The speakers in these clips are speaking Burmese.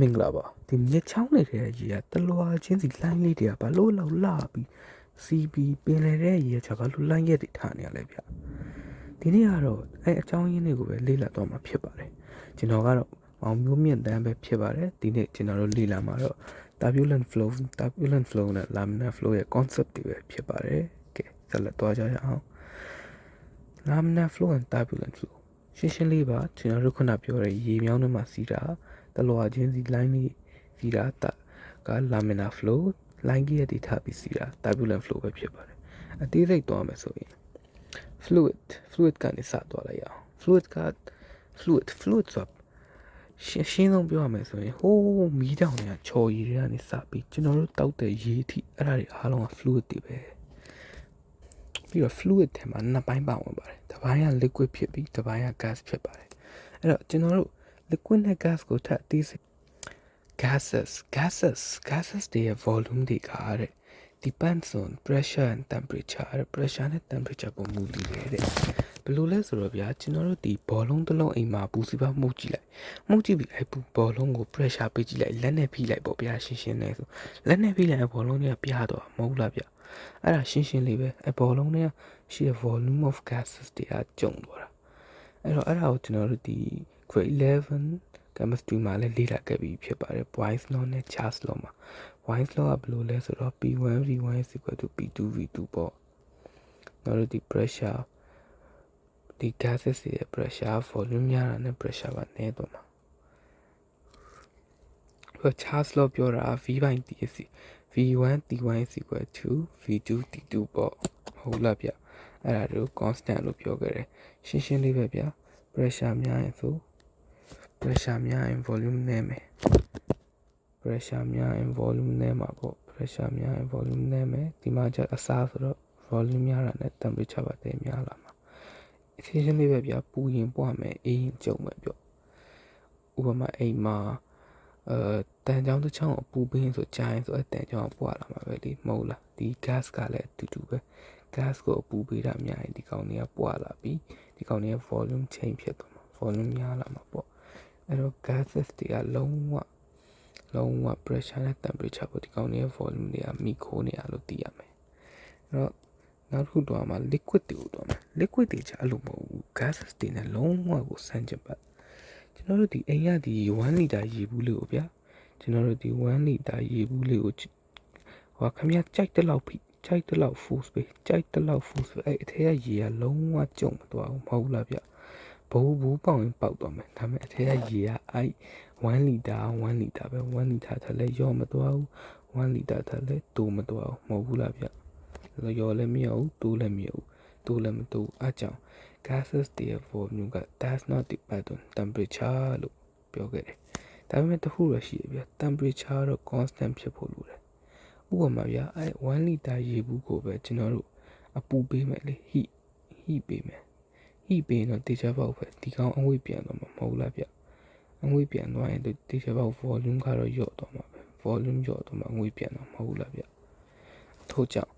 မင်္ဂလာပါဒီမြက်ချောင်းနေတဲ့ရေကတလွာချင်းစီလှိုင်းလေးတွေကဘာလို့လောက်လာပြီးစီးပြီးပင်လယ်တဲ့ရေကဘာလို့လှိုင်းရက်တွေထားနေရလဲဗျဒီနေ့ကတော့အကြောင်းရင်းတွေကိုပဲလေ့လာတော့မှာဖြစ်ပါတယ်ကျွန်တော်ကတော့မောင်မျိုးမြင့်တန်းပဲဖြစ်ပါတယ်ဒီနေ့ကျွန်တော်တို့လေ့လာမှာတော့ turbulent flow နဲ့ laminar flow ရဲ့ concept တွေပဲဖြစ်ပါတယ်ကဲဆက်လက်သွားကြရအောင် laminar flow and turbulent flow ရှင်းရှင်းလေးပါကျွန်တော်တို့ခုနပြောတဲ့ရေမြောင်းထဲမှာစီးတာတလွာချင်းစီလိုင်းလေးစီးတာက laminar flow လိုင်းကြီးရဲ့ထားပြီးစီးတာ turbulent flow ပဲဖြစ်ပါတယ်အသေးစိတ်သွားမယ်ဆိုရင် fluid ကနေစသွားလိုက်ရအောင် fluid ဆိုရှင်းဆုံးပြောရမယ်ဆိုရင်ဟိုးမီးတောင်တွေကချော်ရည်တွေကနေစပြီးကျွန်တော်တို့တောက်တဲ့ရေအထိအဲ့ဒါတွေအားလုံးက fluid တွေပဲပြီးတော့ fluid ထဲမှာနှစ်ပိုင်းပါဝင်ပါတယ်တစ်ပိုင်းက liquid ဖြစ်ပြီးတစ်ပိုင်းက gas ဖြစ်ပါတယ်အဲ့တော့ကျွန်တော်တို့ liquid နဲ့ gas ကိုထပ်အသေးစိတ် gases တွေရဲ့ volume တွေကတဲ့ depends on pressure and temperature pressure နဲ့ temperature ပေါ်မူတည်တယ်တဲ့ဘယ်လိုလဲဆိုတော့ဗျာကျွန်တော်တို့ဒီဘောလုံးတစ်လုံးအိမ်မှာပူစီပါမှုတ်ကြည့်လိုက်မှုတ်ကြည့်ပြီးအဲ့ဘောလုံးကို pressure ပေးကြည့်လိုက်လက်နဲ့ဖိလိုက်ပေါ့ဗျာရှင်းနေဆိုလက်နဲ့ဖိလိုက်ဘောလုံးတွေကပြားတော့မဟုတ်လားဗျာအဲ့ဒါရှင်းလေးပဲအဲ့ဘောလုံးတွေကရှိတဲ့ volume of gases တွေကကျုံသွားတာအဲ့တော့အဲ့ဒါကိုကျွန်တော်တို့ဒီ grade 11 chemistry မှာလည်းလေ့လာခဲ့ပြီးဖြစ်ပါတယ် Boyle's law နဲ့ Charles law မှာ Boyle's law ကဘယ်လိုလဲဆိုတော့ P1 V1 = P2 V2 ပေါ့နောက်တော့ဒီ pressure ဒီ gases ရဲ့ pressure volume များတာနဲ့ pressure ကနည်းသွားမှာCharles law ပြောတာ V/T V1 T1 = V2 T2 ပေါ့ဟုတ်လားဗျအဲ့ဒါတို့ constant လို့ပြောခဲ့တယ်ရှင်းလေးပဲဗျ pressure များရင်ဆိုpressure များရင် volume နည်းမယ် pressure များရင် volume နည်းမှာပေါ့ pressure များရင် volume နည်းမယ်ဒီမှာကျအစားဆိုတော့ volume များတာနဲ့ temperature ပါတည်းများလာမှာရှင်းလေးပဲဗျပူရင်ပွားမယ်အေးရင်ကျုံမယ်ပြောဥပမာအိမ်မှာတန်ချောင်းတစ်ချောင်းကိုပူပေးရင်ဆိုကြာရင်ဆိုတန်ချောင်းပွားလာမှာပဲလေမဟုတ်လားဒီ gas ကလည်းအတူတူပဲ gas ကိုပူပေးတာများရင်ဒီကောင်တွေကပွားလာပြီးဒီကောင်တွေက volume change ဖြစ်သွားမှာ volume များလာမှာပေါ့အဲ့တော့ gases တွေကလုံးဝ pressure နဲ့ temperature ပေါ့ဒီကောင်တွေရဲ့ volume တွေကမိခိုးနေရလို့သိရမယ်အဲ့တော့နောက်တစ်ခုတော့မှာ liquid တွေကိုတော့မှာ liquid တွေချအဲ့လိုမဟုတ်ဘူး gases တွေနဲ့လုံးဝကိုဆန့်ကျင်ဘက်ကျွန်တော်တို့ဒီအိမ်ရဒီ1 liter ရေဘူးလေးကိုဗျာကျွန်တော်တို့ဒီ1 liter ရေဘူးလေးကိုဟောခမရကြိုက်တဲ့လောက် force ပဲကြိုက်တဲ့လောက် force ပဲအဲ့အထဲကရေကလုံးဝကျုံမသွားဘူးမဟုတ်လားဗျဘူးပေါက်ရင်ပေါက်သွားမယ်ဒါပေမဲ့အထဲကရေကအဲ့1 liter ပဲ1 liter ထက်လည်းရောမသွားဘူး1 liter ထက်လည်းတိုးမသွားဘူးမဟုတ်ဘူးလားဗျရောလည်းမရဘူးတိုးလည်းမရဘူးတိုးလည်းမတိုးအကြောင်း gases တွေရဲ့ volume က does not depend on temperature လို့ပြောခဲ့တယ်ဒါပေမဲ့တစ်ခုတော့ရှိရဗျ temperature တော့ constant ဖြစ်ဖို့လိုတယ်ဥပမာဗျအဲ့1 liter ရေဘူးကိုပဲကျွန်တော်တို့အပူပေးမယ်လေ heat ပေးမယ်heat ပေးတော့တေချာပေါက်ပဲဒီကောင်အငွေ့ပြန်သွားမှာမဟုတ်လားဗျအငွေ့ပြန်သွားရင်တေချာပေါက် volume ကတော့လျော့သွားမှာပဲ volume လျော့သွားမှာအငွေ့ပြန်တော့မဟုတ်လားဗျထို့ကြောင့်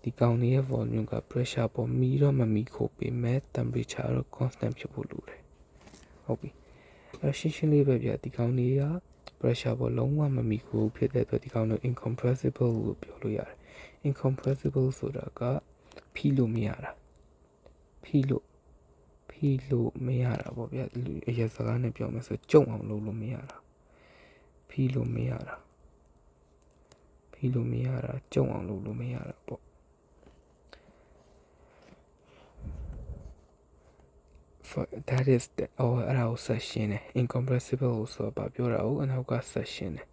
ဒီကောင်ရဲ့ volume က pressure ပေါ်မီတော့မမီခိုးပေးမဲ့ temperature တော့ constant ဖြစ်ဖို့လိုတယ်ဟုတ်ပြီအဲ့ရှင်းလေးပဲဗျဒီကောင်တွေက pressure ပေါ်လုံးဝမမီခိုးဖြစ်တဲ့အတွက်ဒီကောင်တို့ incompressible လို့ပြောလို့ရတယ် incompressible ဆိုတာကဖိလို့မရတာဖိလို့မရတာပေါ့ဗျအရက်စကားနဲ့ပြောမယ်ဆိုကြုံအောင်လုပ်လို့မရတာဖိလို့မရတာကြုံအောင်လုပ်လို့မရတာပေါ့that is theအဲ့ဒါကိုဆက်ရှင်းတယ် incompressible ဆိုတာပြောတာကိုအနောက်ကဆက်ရှင်းတယ်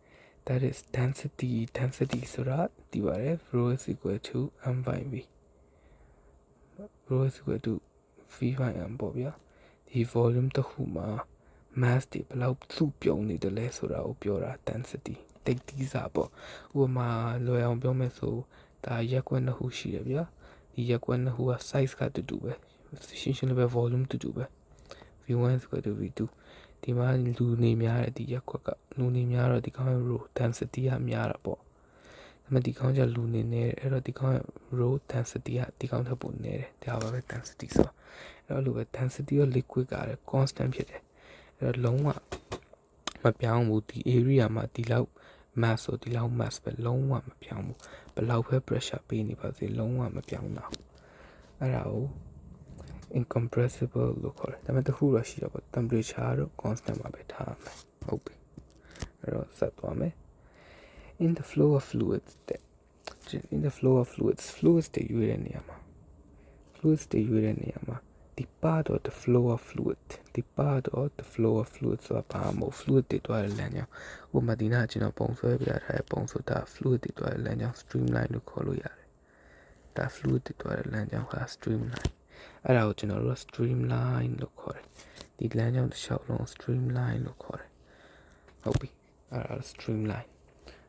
that is density ဆိုတာဒီပါတယ် rho is equal to m/v rho is equal to v/m ပေါ့ဗျာဒီ volume တစ်ခုမှာ mass တွေဘယ်လောက်စုပြုံနေတယ်လဲဆိုတာကိုပြောတာ density တိတ်သီးစာပေါ့ဥပမာလွယ်အောင်ပြောမယ်ဆိုဒါရက်ကွက်နှစ်ခုရှိတယ်ဗျာဒီရက်ကွက်နှစ်ခုက size ကတူပဲရှင်းလေးပဲ volume တူပဲ v1 = v2 ဒီမှာလူနေများတဲ့ဒီရက်ကွက်ကလူနေများတော့ဒီကောင်ရဲ့ rho density ကများတာပေါ့ဒါပေမဲ့ဒီကောင်ကျလူနေနေတယ်အဲ့တော့ဒီကောင်ရဲ့ rho density ကဒီကောင်ထက်ပိုနေတယ်ဒါပါပဲ density ဆိုအဲ့လိုပဲ density of liquid ကလည်း constant ဖြစ်တယ်အဲ့တော့လုံးဝ မပြောင်းဘူးဒီ area မှာဒီလောက် mass ဆိုဒီလောက် mass ပဲလုံးဝမပြောင်းဘူးဘယ်လောက်ပဲ pressure ပေးနေပါစေလုံးဝမပြောင်းတော့အဲ့ဒါကို incompressible လို့ခေါ်တယ်ဒါပေမဲ့တခုတော့ရှိတော့ပေါ့ temperature တော့ constant မှာပဲထားမယ်ဟုတ်ပြီအဲ့တော့ဆက်သွားမယ် in the flow of fluids တွေရွေးတဲ့နေရာမှာ the part of the flow of fluid ဆိုတာဘာမှမဟုတ် fluid တွေတွားတဲ့လမ်းကြောင်းဥပမာဒီနာကျွန်တော်ပုံဆွဲပြထားတဲ့ပုံဆိုတာ fluid တွေတွားတဲ့လမ်းကြောင်း streamline လို့ခေါ်လို့ရတယ်ဒါ fluid တွေတွားတဲ့လမ်းကြောင်းက streamline အဲ့ဒါကိုကျွန်တော်တို့ streamline လို့ခေါ်တယ်ဒီလမ်းကြောင်းတစ်လျှောက်လုံး streamline လို့ခေါ်တယ်ဟုတ်ပြီအဲ့ဒါ streamline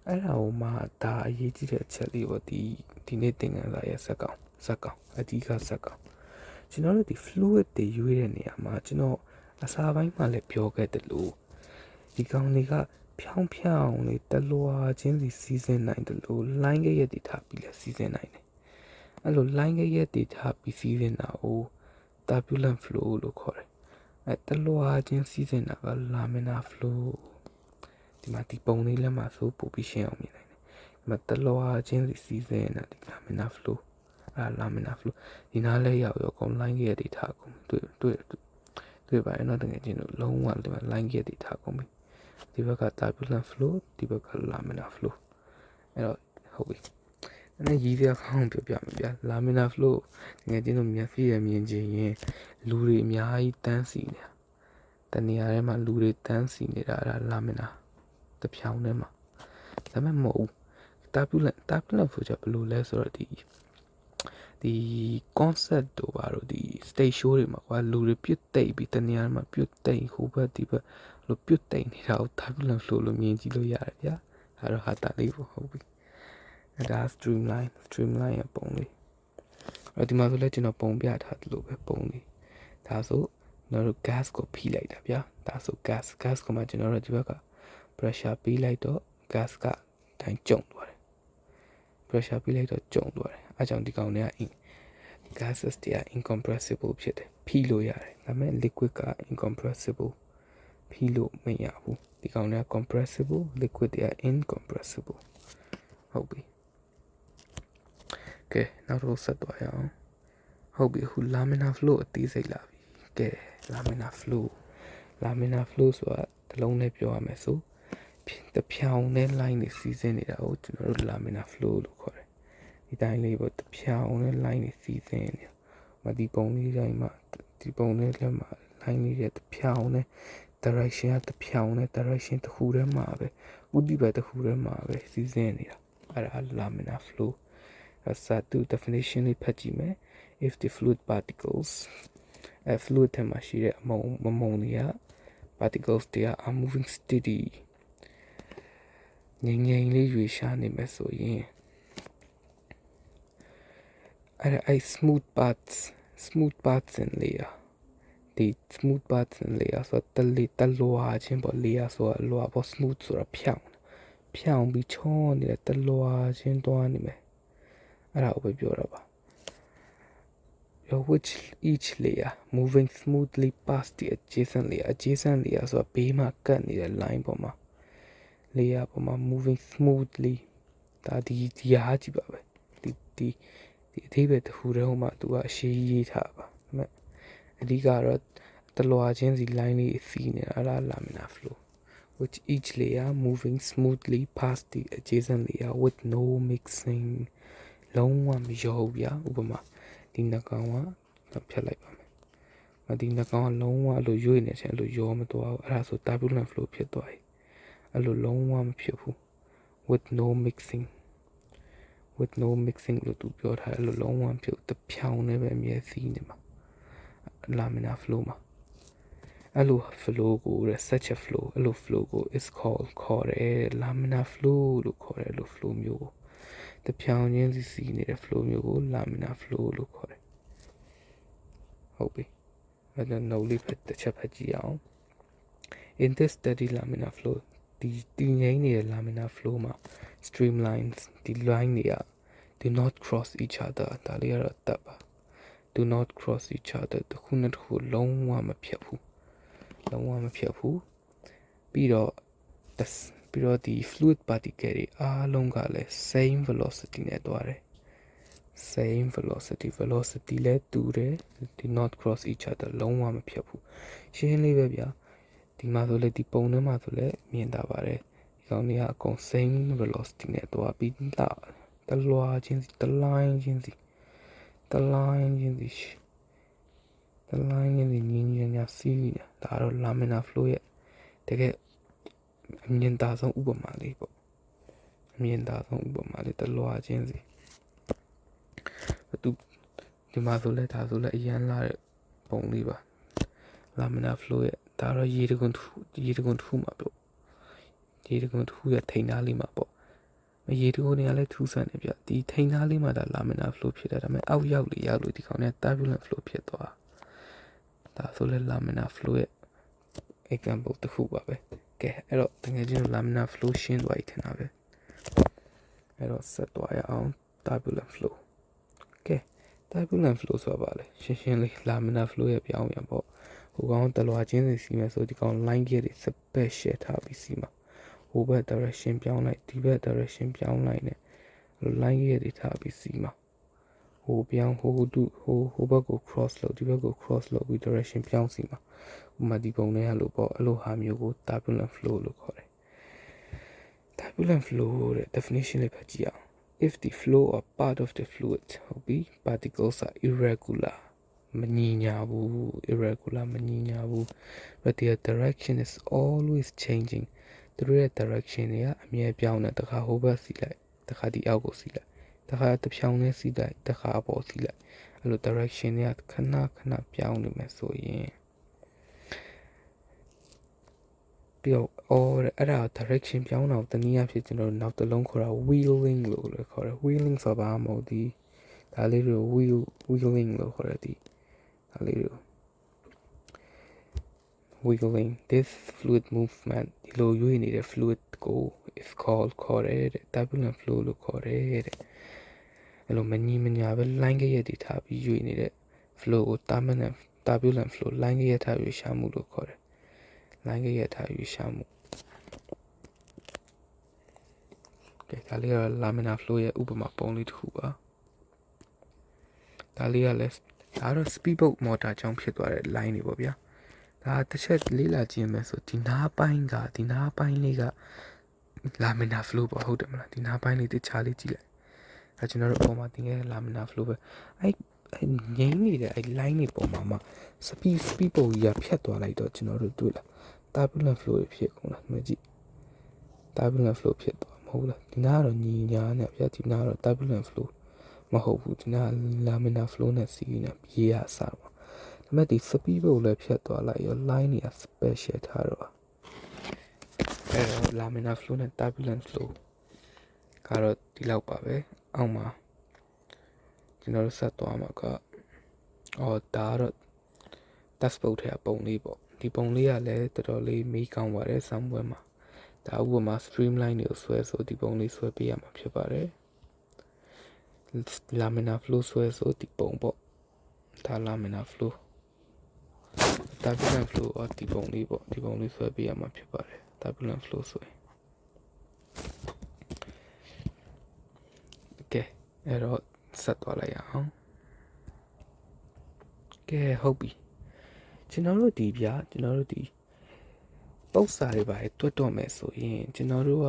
အဲ့ဒါကိုမှဒါအရေးကြီးတဲ့အချက်လေးပေါ့ဒီနေ့သင်ခန်းစာရဲ့ဇက်ကောင်အဓိကဇက်ကောင်ကျွန်တော်တို့ဒီ fluid တွေရွေးတဲ့နေရာမှာကျွန်တော်အစာပိုင်းမှာလည်းပြောခဲ့တယ်လို့ဒီကောင်တွေကဖြောင်းလေးတလွာချင်းစီစီးဆင်းနိုင်တယ်လို့ line ရဲ့ရည်ထားပြီးလဲစီးဆင်းနိုင်တယ်အဲ့လို line ရဲ့ရည်ထားပြီးစီးဆင်းတာကို turbulent flow လို့ခေါ်တယ်အဲ့တလွာချင်းစီးဆင်းတာက laminar flow ဒီမှာဒီပုံလေးလက်မှာဆိုပို့ပြီးရှင်းအောင်မြင်နိုင်တယ်ဒီမှာတလွာချင်းစီးဆင်းနေတာဒီ laminar flow အဲ့ laminar flow ဒီနားလဲရောက်ရောကုန် line ရဲ့ရည်ထားကုန်တွေ့ပါရဲ့နော်တကယ်ချင်းလို့လုံးဝဒီမှာ line ရဲ့ရည်ထားကုန်ပြီဒီဘက်က turbulent flow ဒီဘက်က laminar flow အဲ့တော့ဟုတ်ပြီအဲ့ဒါရေးပြခေါင်းပြောပြမယ်ဗျာ laminar flow တကယ်ချင်းလို့မျက်စိရမြင်ချင်းရင်လူတွေအများကြီးတန်းစီနေတာတနေရာထဲမှာလူတွေတန်းစီနေတာအဲ့ဒါ laminar တစ်ဖြောင်းထဲမှာဒါပေမဲ့မဟုတ်ဘူး turbulent flow ကြဘယ်လိုလဲဆိုတော့ဒီ concept တို့ပါတော့ဒီ stage show တွေမှာကွာလူတွေပြတ်တိတ်ပြီးတနေရာမှာပြတ်တိတ်ဟိုဘက်ဒီဘက်လို့ပြတ်တိတ်နေတာကို turbulent flow လို့မြင်ကြည့်လို့ရတယ်ဗျာဒါတော့ဟာတာလေးပေါ့ဟုတ်ပြီအဲ့ဒါ streamline ရပုံလေးအဲ့ဒီမှာဆိုလဲကျွန်တော်ပုံပြထားတယ်လို့ပဲပုံလေးဒါဆိုကျွန်တော်တို့ gas ကိုဖိလိုက်တာဗျာဒါဆို gas ကမှကျွန်တော်တို့ဒီဘက်က pressure ပေးလိုက်တော့ gas ကတိုင်းကျုံသွားတယ် pressure ပေးလိုက်တော့ကျုံသွားတယ်အဲကြောင့်ဒီကောင်တွေက gases တွေက incompressible ဖြစ်တယ်ဖိလို့ရတယ်ဒါပေမဲ့ liquid က incompressible ဖိလို့မရဘူးဒီကောင်တွေက compressible liquid တွေက incompressible ဟုတ်ပြီကဲနောက်တော့ဆက်သွားရအောင်ဟုတ်ပြီအခု laminar flow အသေးစိတ်လာပြီကဲ laminar flow ဆိုတာတစ်လုံးနဲ့ပြောရမယ်ဆိုတဖြောင်းနဲ့ line တွေစီးဆင်းနေတာကိုကျွန်တော်တို့ laminar flow လို့ခေါ်တယ်ဒီတိုင်းလေးပေါ့တဖြောင်းနဲ့ line တွေစီးဆင်းနေတာမဒီပုံလေးတိုင်းမှာဒီပုံလေးလည်းမှာ line လေးတွေတဖြောင်းနဲ့ direction ကတဖြောင်းနဲ့ direction တစ်ခုတည်းမှာပဲဥဒိဘတစ်ခုတည်းမှာပဲစီးဆင်းနေတာအဲ့ဒါ laminar flow Satu definition လေးဖတ်ကြည့်မယ် if the fluid particles fluid ထဲမှာရှိတဲ့အမုံတွေက particles တွေက are moving steady ငြိမ်လေးရွေ့ရှားနေမယ်ဆိုရင်အဲ့ smooth parts in layer ဒီ smooth parts in layer ဆိုတလွာချင်းပေါ့ layer ဆိုတာလွာပေါ့ smooth ဆိုတာဖြောင်းပြီးချောနေတဲ့တလွာချင်းတွားနေမယ်အဲ့ဒါကိုပဲပြောတာပါ which each layer moving smoothly past the adjacent layer ဆိုတာဘေးမှာကတ်နေတဲ့ line ပေါ်မှာ layer ပေါ်မှာ moving smoothly ဒါဒီဟာကြည့်ပါပဲဒီအသေးပဲတခုတည်းဟိုမှာသူကအရှိရေးထားပါဒါပေမဲ့အဓိကတော့တလွာချင်းစီ line လေးစီးနေတာအဲ့ဒါ laminar flow which each layer moving smoothly past the adjacent layer with no mixing လုံးဝမရောဘူးဗျာဥပမာဒီနှကောင်ကဖြတ်လိုက်ပါမယ်ဒီနှကောင်ကလုံးဝလို့ရွေ့နေတယ်လို့ရောမသွားဘူးအဲ့ဒါဆို turbulent flow ဖြစ်သွားပြီအဲ့လိုလုံးဝမဖြစ်ဘူး with no mixing လို့သူပြောထားတယ်လို့လုံးဝမဖြစ်ဘူးတဖြောင်းနဲ့ပဲအမြဲစီးနေမှာ laminar flow မှာအဲ့လို flow ကို such a flow အဲ့လို flow ကို isခေါ်တယ် laminar flow လို့ခေါ်တယ်လို့ flow မျိုးကိုတဖြောင်းချင်းစီနေတဲ့ flow မျိုးကို laminar flow လို့ခေါ်တယ်ဟုတ်ပြီအဲ့ဒါ note လေးတစ်ချက်ဖတ်ကြည့်အောင် in this steady laminar flow ဒီငိမ့်နေတဲ့ laminar flow မှာ streamlines ဒီ line တွေက do not cross each other ဒါလေးကတော့တတ်ပါ do not cross each other တစ်ခုနဲ့တစ်ခုလုံးဝမဖြတ်ဘူးပြီးတော့ ပြီးတော့ဒီ fluid particle တွေအားလုံးကလည်း same velocity နဲ့သွားတယ် same velocity လဲတူတယ်ဒီ not cross each other လုံးဝမဖြတ်ဘူးရှင်းလေးပဲဗျာဒီမှာဆိုလေဒီပုံထဲမှာဆိုလေမြင်တာပါတယ်ဒီကောင်တွေကအကုန် same velocity နဲ့သွားပြီးတလွားချင်းစီတလိုင်းချင်းစီညီညာစီးနေတာဒါတော့ laminar flow ရဲ့တကယ်အမြင်သာဆုံးဥပမာလေးပေါ့အမြင်သာဆုံးဥပမာလေးတလွားချင်းစီဒီမှာဆိုလဲဒါဆိုလဲအရန်လာတဲ့ပုံလေးပါ laminar flow ရဲ့ဒါတော့ရေတကွန်ထူမှာပေါ့ရေတကွန်ထူရဲ့ထိန်သားလေးမှာပေါ့ရေတကွန်တွေကလည်းထူးဆန်းနေပြဒီထိန်သားလေးမှာဒါ laminar flow ဖြစ်တယ်ဒါပေမဲ့အောက်ရောက်လေရောက်လို့ဒီကောင်က turbulent flow ဖြစ်သွားဒါဆိုလဲ laminar flow ရဲ့ example တစ်ခုပါပဲကဲအဲ့တော့တကယ်ချင်း laminar flow ရှင်းသွားပြီထင်တာပဲအဲ့တော့ဆက်သွားရအောင် turbulent flow ကဲ turbulent flow ဆိုတာပါလေရှင်းလေး laminar flow ရဲ့ပြောင်းပြန်ပေါ့ဟိုကောင်တလွာချင်းစီစီမယ်ဆိုဒီကောင် line gear တွေ special ထားပြီးစီမှာဟိုဘက် direction ပြောင်းလိုက်ဒီဘက် direction ပြောင်းလိုက်နဲ့ line gear တွေထားပြီးစီမှာဟိုပြောင်းဟိုဘက်ကို cross လုပ်ဒီဘက်ကို cross လုပ်ပြီး direction ပြောင်းစီမှာဥပမာဒီပုံနဲ့လို့ပေါ့အဲ့လိုဟာမျိုးကို turbulent flow လို့ခေါ်တယ် turbulent flow ရဲ့ definition လေးဖတ်ကြည့်အောင် if the flow or part of the fluid ဟုတ်ပြီ particles are irregular မညီညာဘူး irregular မညီညာဘူး but their direction is always changing သူတို့ရဲ့ direction တွေကအမြဲပြောင်းနေတခါဟိုဘက်စီလိုက်တခါဒီအောက်ကိုစီလိုက်တခါတစ်ဖြောင်းနဲ့စီလိုက်တခါပေါ်စီလိုက်အဲ့လို direction တွေကခဏပြောင်းနေမယ်ဆိုရင်ပြီးတော့အဲ့ဒါ direction ပြောင်းတော့တနည်းအားဖြင့်ကျွန်တော်တို့နောက်တစ်လုံးခေါ်တာ wheeling လို့လည်းခေါ်တယ် wheeling ဆိုတာဘာမှမဟုတ်ဒီဒါလေးတွေ wheeling လို့ခေါ်တယ်ဒီဒါလေးတွေ wiggling this fluid movement ဒီလိုရွေ့နေတဲ့ fluid ကို is called ခေါ်တယ် turbulent flow လို့ခေါ်တယ်တဲ့အဲ့လိုမညီမညာပဲ line ကရက်တွေထားပြီးရွေ့နေတဲ့ flow ကို turbulent flow line ကရက်ထားရွေ့ရှာမှုလို့ခေါ်တယ် line ကရက်ထားရွေ့ရှာမှုကဲဒါလေးက laminar flow ရဲ့ဥပမာပုံလေးတစ်ခုပါဒါလေးကလည်းဒါတော့ speedboat motor ကြောင့်ဖြစ်သွားတဲ့ line တွေပေါ့ဗျာဒါတစ်ချက်လေးလာကြည့်မယ်ဆိုဒီနားပိုင်းလေးက laminar flow ပေါ့ဟုတ်တယ်မလားဒီနားပိုင်းလေးတခြားလေးကြည့်လိုက်အဲကျွန်တော်တို့ပုံမှာတင်ခဲ့တဲ့ laminar flow ပဲအဲငိမ့်နေတဲ့အဲ line တွေပုံမှာမှ speed ပုံကြီးကဖြတ်သွားလိုက်တော့ကျွန်တော်တို့တွေ့လား turbulent flow ဖြစ်ကုန်လားမကြည့် turbulent flow ဖြစ်သွားမဟုတ်လားဒီနားကတော့ညီညာနဲ့ဗျာဒီနားကတော့ turbulent flow မဟုတ်ဘူးဒီနား laminar flow နဲ့စီးနေပြေးရစားပါဒါပေမဲ့ဒီ speed ပုံလည်းဖြတ်သွားလိုက်ရော line တွေက special ထားတော့အဲတော့ laminar flow နဲ့ turbulent flow ကတော့ဒီလောက်ပါပဲအောက်မှာကျွန်တော်တို့ဆက်သွားမှာကဒါကတော့ textbook ထဲကပုံလေးပေါ့ဒီပုံလေးကလည်းတော်တော်လေးမေးကောင်းပါတယ်စာမွေးမှာဒါဥပမာ streamline တွေကိုဆွဲဆိုဒီပုံလေးဆွဲပေးရမှာဖြစ်ပါတယ် laminar flow ဆွဲဆိုဒီပုံပေါ့ဒါ laminar flow turbulent flow ဒီပုံလေးပေါ့ဒီပုံလေးဆွဲပေးရမှာဖြစ်ပါတယ် turbulent flow ဆွဲကဲအဲ့တော့ဆက်သွားလိုက်အောင်ကဲဟုတ်ပြီကျွန်တော်တို့ဒီပုတ်စာတွေပါတွတ်တော့မယ်ဆိုရင်ကျွန်တော်တို့က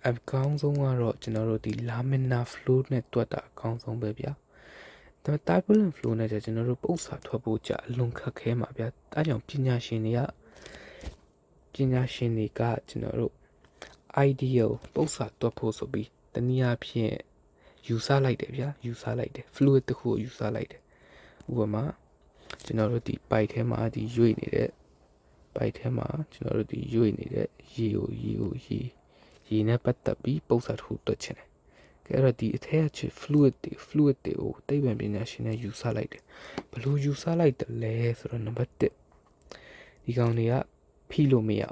အကောင်းဆုံးကတော့ကျွန်တော်တို့ဒီ laminar flow နဲ့တွတ်တာအကောင်းဆုံးပဲဗျာဒါပေမဲ့ turbulent flow နဲ့ကျကျွန်တော်တို့ပုတ်စာထွက်ဖို့ကြအလွန်ခက်ခဲမှာဗျာအဲကြောင့်ပညာရှင်တွေကကျွန်တော်တို့ ideal ပုတ်စာတွတ်ဖို့ဆိုပြီးတနည်းအားဖြင့်ယူဆလိုက်တယ်ဗျာယူဆလိုက်တယ် fluid တစ်ခုကိုယူဆလိုက်တယ်ဥပမာကျွန်တော်တို့ဒီပိုက်ထဲမှာဒီရွေ့နေတဲ့ပိုက်ထဲမှာကျွန်တော်တို့ဒီရွေ့နေတဲ့ရေနဲ့ပတ်သက်ပြီးပုံစံတစ်ခုတွက်ချင်တယ်။အဲ့တော့ဒီအထက်က fluid တွေကိုသိပ္ပံပညာရှင်တွေယူဆလိုက်တယ်။ဘယ်လိုယူဆလိုက်တယ်လဲဆိုတော့နံပါတ်1ဒီကောင်တွေကဖိလို့မရ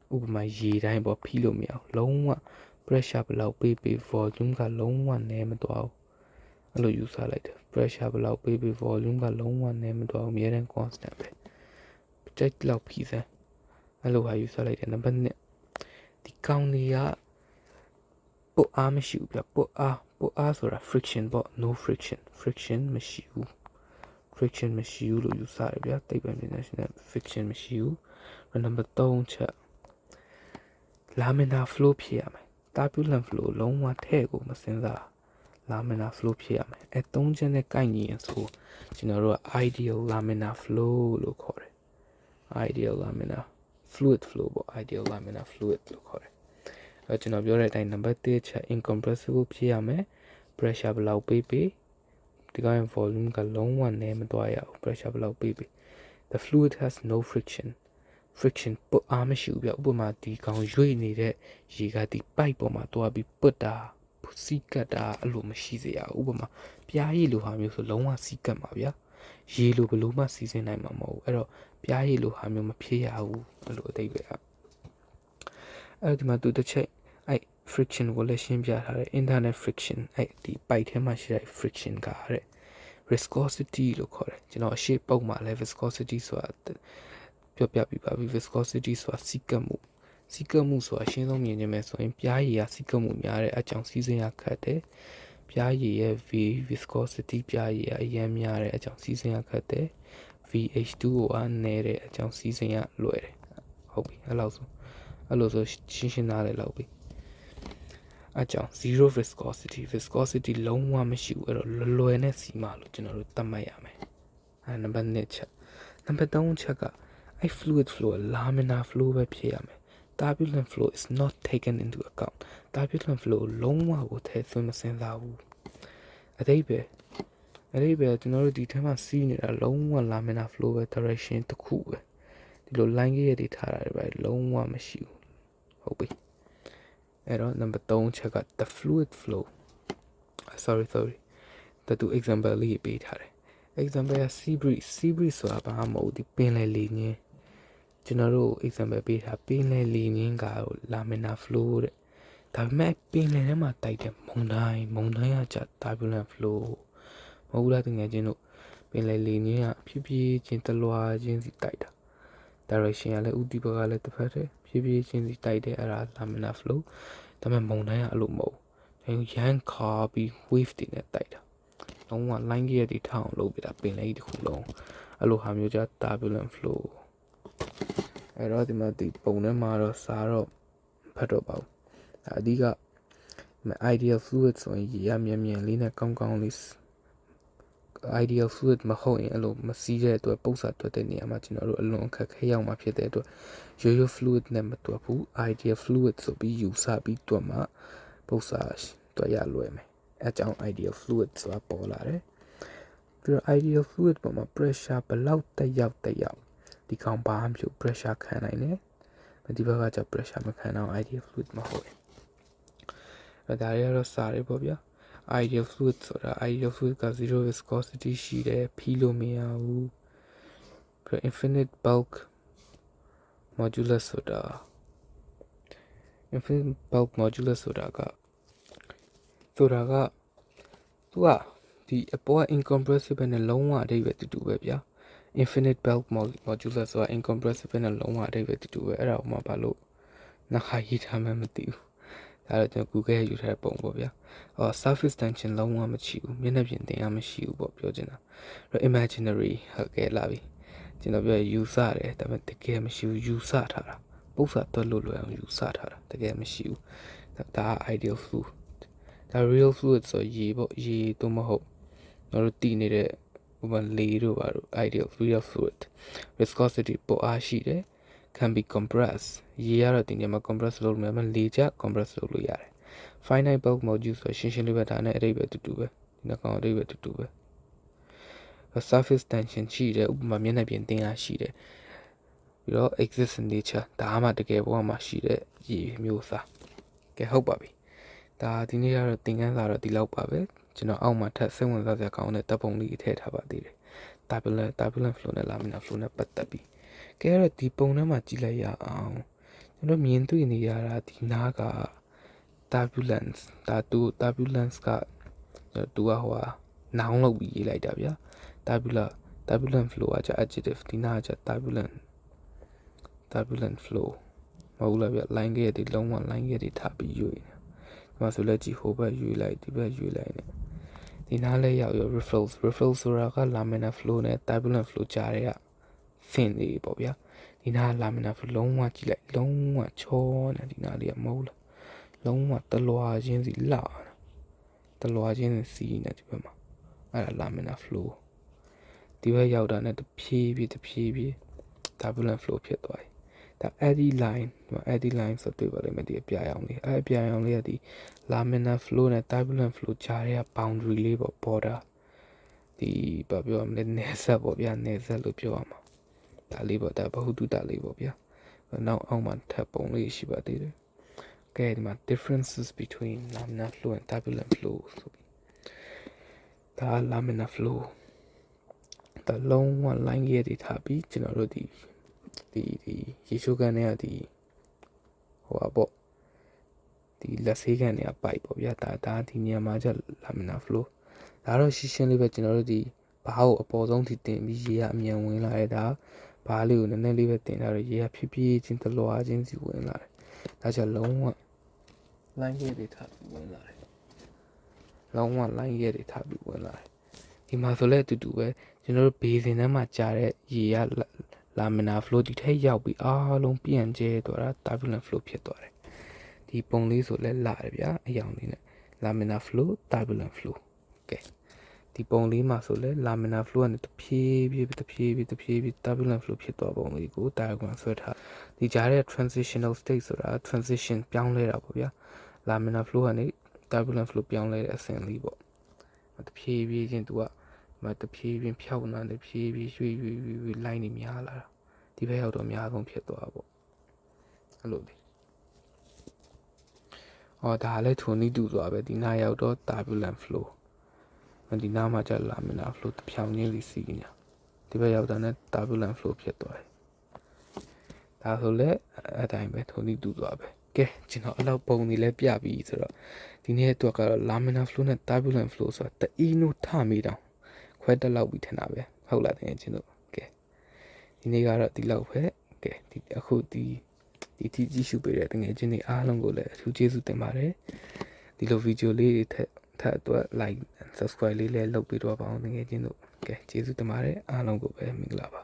ဘူး။ဥပမာရေတိုင်းပေါ့ဖိလို့မရဘူး။လုံးဝ pressure ဘယ်လောက်ပေး volume ကလုံးဝနည်းမသွားဘူး။အဲ့လိုယူဆလိုက်တယ် pressure ဘယ်လောက်ပေး volume ကလုံးဝနည်းမသွားဘူးအများတန်း constant ပဲ။ကြိုက်လောက်ဖိစမ်းအဲ့လိုဟာယူဆလိုက်တယ်နံပါတ်2 ဒီကောင်းတွေကပုတ်အားမရှိဘူးဗျပုတ်အားဆိုတာ friction ပေါ့ no friction မရှိဘူး friction မရှိဘူးလို့ယူဆရဗျာသိပ္ပံပညာရှင်က friction မရှိဘူး number 3ချက် laminar flow ဖြစ်ရမယ် turbulent flow လုံးဝထဲ့ကိုမစင်းစား laminar flow ဖြစ်ရမယ်အဲ3ချက်နဲ့ကိုက်ညီရင်ဆိုကျွန်တော်တို့က ideal laminar flow လို့ခေါ်တယ် ideal laminar fluid flow ပေါ့ ideal laminar fluid လို့ခေါ်တယ်အဲကျွန်တော်ပြောတဲ့အတိုင်း number 1ချက် incompressible ဖြစ်ရမယ် pressure ဘယ်လောက်ပေးပေးဒီကောင် volume ကလုံးဝနည်းမသွားရဘူး pressure ဘယ်လောက်ပေးပေး the fluid has no friction ပုတ်အားမရှိဘူးဗျဥပမာဒီကောင်ရွေ့နေတဲ့ရေကဒီ pipe ပေါ်မှာတွားပြီးပုတ်တာစီးကတ်တာအဲ့လိုမရှိစေရဘူးဥပမာပြားရည်လိုဟာမျိုးဆိုလုံးဝစီးကတ်မှာဗျာရေလိုဘလို့မှစီးစင်းနိုင်မှာမဟုတ်ဘူးအဲ့တော့ပြားရည်လိုဟာမျိုးမဖြစ်ရဘူးအဲ့လိုအတိတ်ပဲအဲ့ဒီမှာသူတစ်ချက်အဲ့ friction ကိုလည်းရှင်းပြထားတယ် internal friction အဲ့ဒီ pipe ထဲမှာရှိတဲ့ friction ကတဲ့ viscosity လို့ခေါ်တယ်ကျွန်တော်အရှိပုံမှာလဲ viscosity ဆိုတာပြောပြပြပါပြီ viscosity ဆိုတာစီးကပ်မှုဆိုတာအရှင်းဆုံးမြင်ခြင်းပဲဆိုရင်ပြားရည်ကစီးကပ်မှုများတဲ့အကြောင်းစီးစင်းရခတ်တယ်ပြားရည်ရဲ့ V viscosity ပြားရည်ကအရင်များတဲ့အကြောင်းစီးစင်းရခတ်တယ် VH2O ကနည်းတဲ့အကြောင်းစီးစင်းရလွယ်တယ်ဟုတ်ပြီအဲ့လိုဆိုရှင်းနားလည်လောက်ပြီအကြောင်း zero viscosity လုံးဝမရှိဘူးအဲ့တော့လွယ်နဲ့စီမလို့ကျွန်တော်တို့သတ်မှတ်ရမယ်အဲ့နံပါတ်1ချက်နံပါတ်3ချက်ကအဲ့ fluid flow laminar flow ပဲဖြစ်ရမယ် turbulent flow is not taken into account turbulent flow လုံးဝကိုထည့်သွင်းမစဉ်းစားဘူးအတိတ်ပဲကျွန်တော်တို့ဒီထဲမှာစီးနေတာလုံးဝ laminar flow ပဲ direction တစ်ခုပဲဒီလို line ကြီးရည်ထားတာတွေပဲလုံးဝမရှိဘူးဟုတ်ပြီအဲ့တော့ number 3ချက်က the fluid flow sorry တူ example လေးပေးထားတယ် example က sea breeze ဆိုတာဘာမှမဟုတ်ဒီပင်လယ်လေညင်းကျွန်တော်တို့ example ပေးထားပင်လယ်လေညင်းက laminar flow တဲ့ဒါပေမဲ့ပင်လယ်ထဲမှာတိုက်တဲ့မုန်တိုင်းကကြ turbulent flow မဟုတ်လားတကယ်ချင်းတို့ပင်လယ်လေညင်းကဖြည်းဖြည်းချင်းတလွာချင်းစီတိုက်တာ direction ကလည်းဥတီဘကလည်းတစ်ဖက်တည်းဖြည်းဖြည်းချင်းစီတိုက်တဲ့အဲ့ဒါ laminar flow ဒါပေမဲ့မုန်တိုင်းကအဲ့လိုမဟုတ်ဘူးရန်ခါပြီး wave တွေနဲ့တိုက်တာလုံးဝ line ကြီးတွေထောင်းလုပ်ပြတာပင်လယ်ကြီးတစ်ခုလုံးအဲ့လိုဟာမျိုးကြ turbulent flow အဲ့တော့ဒီမှာဒီပုံထဲမှာတော့စာတော့ဖတ်တော့ပါဘူးအဓိက ideal fluid ဆိုရင်ရေရမြန်လေးနဲ့ကောင်းလေး ideal fluid မဟုတ်ရင်အဲ့လိုမစီးတဲ့အတွက်ပု္ပ္ပစာတွက်တဲ့နေရာမှာကျွန်တော်တို့အလွန်အခက်ခဲရောက်မှာဖြစ်တဲ့အတွက်ရိုးရိုး fluid နဲ့မတွက်ဘူး ideal fluid ဆိုပြီးယူဆပြီးတွက်မှပု္ပ္ပစာတွက်ရလွယ်မယ်အဲကြောင့် ideal fluid ဆိုတာပေါ်လာတယ်ပြီးတော့ ideal fluid ပေါ်မှာ pressure ဘယ်လောက်တက်ရောက်ဒီကောင်ဘာမှမဖြစ် pressure ခံနိုင်တယ်ဒီဘက်ကကျ pressure မခံတော့ ideal fluid မဟုတ်ဘူးအဲဒါတွေကတော့စာတွေပေါ့ဗျာideal fluid ဆိုတာ ideal fluid က zero viscosity ရှိတယ်ဖြီးလို့မရဘူးပြီး infinite bulk modulus ဆိုတာ infinite bulk modulus ဆိုတာကသူကဒီအပေါ်က incompressible နဲ့လုံးဝအဓိပ္ပာယ်တူပဲဗျာ infinite bulk modulus ဆိုတာ incompressible နဲ့လုံးဝအဓိပ္ပာယ်တူပဲအဲ့ဒါဥမာဘာလို့နှခါရေးထားမှမသိဘူးဒါတော့ကျွန်တော် Google ယူထားတဲ့ပုံပေါ့ဗျာsurface tension လုံးဝမရှိဘူးမျက်နှာပြင်တင်ရမရှိဘူးပေါ့ပြောချင်တာအဲ့ imaginary ဟုတ်ကဲ့လာပြီကျွန်တော်ပြောယူဆတယ်ဒါပေမဲ့တကယ်မရှိဘူးယူဆထားတာပု္ပ္ပစာတွက်လို့လွယ်အောင်ယူဆထားတာတကယ်မရှိဘူးဒါက ideal fluid ဒါ real fluid ဆိုရေပေါ့ရေတော့မဟုတ်ကျွန်တော်တို့တည်နေတဲ့ဥပမာလေတို့ပါတို့ ideal real fluid viscosity ပေါ်အားရှိတယ်can be compressed ရေရတော့ဒီနေရာမှာ compress လုပ်လို့မယ်လေကြ compress လုပ်လို့ရတယ် finite bulk modulus ဆိုရှင်းလေးပဲဒါနဲ့အဓိပ္ပာယ်တူပဲဒီနှကောင်အဓိပ္ပာယ်တူပဲ surface tension ရှိတယ်ဥပမာမျက်နှာပြင်တင်အားရှိတယ်ပြီးတော့ exist in nature ဒါမှတကယ်ဘဝမှာရှိတဲ့ရေမျိုးစားကဲဟုတ်ပါပြီဒါဒီနေ့ကတော့သင်ခန်းစာတော့ဒီလောက်ပါပဲကျွန်တော်အောက်မှာထပ်စိတ်ဝင်စားစရာကောင်းတဲ့တပ်ပုံလေးထည့်ထားပါသေးတယ် turbulent flow နဲ့ laminar flow နဲ့ပတ်သက်ပြီးကဲတော့ဒီပုံထဲမှာကြည့်လိုက်ရအောင်ကျွန်တော်မြင်တွေ့နေရတာဒီနားက turbulence ဒါ turbulence ကသူကဟိုဟာ noun လောက်ပြီးရေးလိုက်တာဗျာ turbulent flow က adjective ဒီနားက turbulent flow မဟုတ်လားဗျ line ခဲ့တွေလုံးဝ line ခဲ့တွေထားပြီးရွေးနေဒီမှာဆိုလက်ကြည့်ဟိုဘက်ရွေးလိုက်ဒီဘက်ရွေးလိုက်နေဒီနားလဲရောက်ရော riffles ဆိုတာက laminar flow နဲ့ turbulent flow ကြားတွေက fin တွေပေါ့ဗျာဒီနား laminar flow လုံးဝကြည့်လိုက်လုံးဝချောနေဒီနားလေးကမဟုတ်လားလုံးဝတလွာချင်းစီလှတလွာချင်းစီနေဒီဘက်မှာအဲ့ဒါ laminar flow ဒီဘက်ရောက်တာနဲ့တဖြည်းဖြည်း turbulent flow ဖြစ်သွားပြီဒါ eddy line ဒီမှာ eddy line ဆိုတွေ့ပါလိမ့်မယ်ဒီအပြာရောင်လေးအဲ့အပြာရောင်လေးကဒီ laminar flow နဲ့ turbulent flow ကြားတွေက boundary လေးပေါ့ border ဒီဘာပြောရမလဲနယ်စပ်ပေါ့ဗျာနယ်စပ်လို့ပြောရမှာဒါလေးပေါ့ဒါဘဟုတုတလေးပေါ့ဗျာနောက်အောက်မှာထပ်ပုံလေးရှိပါသေးတယ်ကဲဒီမှာ differences between laminar flow and turbulent flow ဆိုပြီးဒါ laminar flow ဒါလုံးဝ line ရည်ထားပြီးကျွန်တော်တို့ဒီရေချိုးကန်တွေကဒီဟိုပါပေါ့ဒီလက်ဆေးကန်တွေကပိုက်ပေါ့ဗျာဒါဒီနေရာမှာကျ laminar flow ဒါတော့ရှင်းရှင်းလေးပဲကျွန်တော်တို့ဒီဘားကိုအပေါ်ဆုံးထိတင်ပြီးရေကအမြန်ဝင်လာတဲ့ဒါဘားလေးကိုနည်းနည်းလေးပဲတင်ထားတော့ရေကဖြည်းဖြည်းချင်းတလွာချင်းစီဝင်လာတယ်ဒါကြောင့်လုံးဝ line ရည်ထားပြီးဝင်လာတယ်လုံးဝ line ရည်ထားပြီးဝင်လာတယ်ဒီမှာဆိုလဲအတူတူပဲကျွန်တော်တို့ basin ထဲမှာကြာတဲ့ရေကlaminar flow ဒီထက်ရောက်ပြီးအားလုံးပြန့်ကျဲသွားတာ turbulent flow ဖြစ်သွားတယ်ဒီပုံလေးဆိုလဲလာတယ်ဗျာအယောင်လေးနဲ့ laminar flow turbulent flow ကဲဒီပုံလေးမှာဆိုလဲ laminar flow ကနေတဖြည်းဖြည်း turbulent flow ဖြစ်သွားပုံလေးကို diagram ဆွဲထားဒီကြားတဲ့ transitional state ဆိုတာ transition ပြောင်းလဲတာပေါ့ဗျာ laminar flow ကနေ turbulent flow ပြောင်းလဲတဲ့အဆင့်လေးပေါ့တဖြည်းဖြည်းချင်းသူကတဖြည်းဖြည်းဖြောက်နေတယ်ဖြည်းဖြည်းရွှေ့line နေများလာတာဒီဘက်ရောက်တော့အများဆုံးဖြစ်သွားပေါ့အဲ့လိုလေဒါလည်းထုံနီးတူသွားပဲဒီနားရောက်တော့ turbulent flow ဒီနားမှာကျ laminar flow တဖြောင်ချင်းလေးစီးနေတာဒီဘက်ရောက်တာနဲ့ turbulent flow ဖြစ်သွားတယ်ဒါဆိုလဲအတိုင်းပဲထုံနီးတူသွားပဲကဲကျွန်တော်အဲ့လောက်ပုံနေလဲပြပြီးဆိုတော့ဒီနေ့အတွက်ကတော့ laminar flow နဲ့ turbulent flow ဆိုတာတအီးနိုးထမိတောင်ခွဲတက်လောက်ပြီးထင်တာပဲဟုတ်လားတကယ်ချင်းတို့ကဲဒီနေ့ကတော့ဒီလောက်ပဲကဲဒီအခုဒီကြည့်ရှုပေးတဲ့တကယ်ချင်းတွေအားလုံးကိုလည်းအထူးကျေးဇူးတင်ပါတယ်ဒီလိုဗီဒီယိုလေးတွေထပ်အတွက် like subscribe လေးလည်းလုပ်ပေးတော့ပါအောင်တကယ်ချင်းတို့ကဲကျေးဇူးတင်ပါတယ်အားလုံးကိုပဲမင်္ဂလာပါ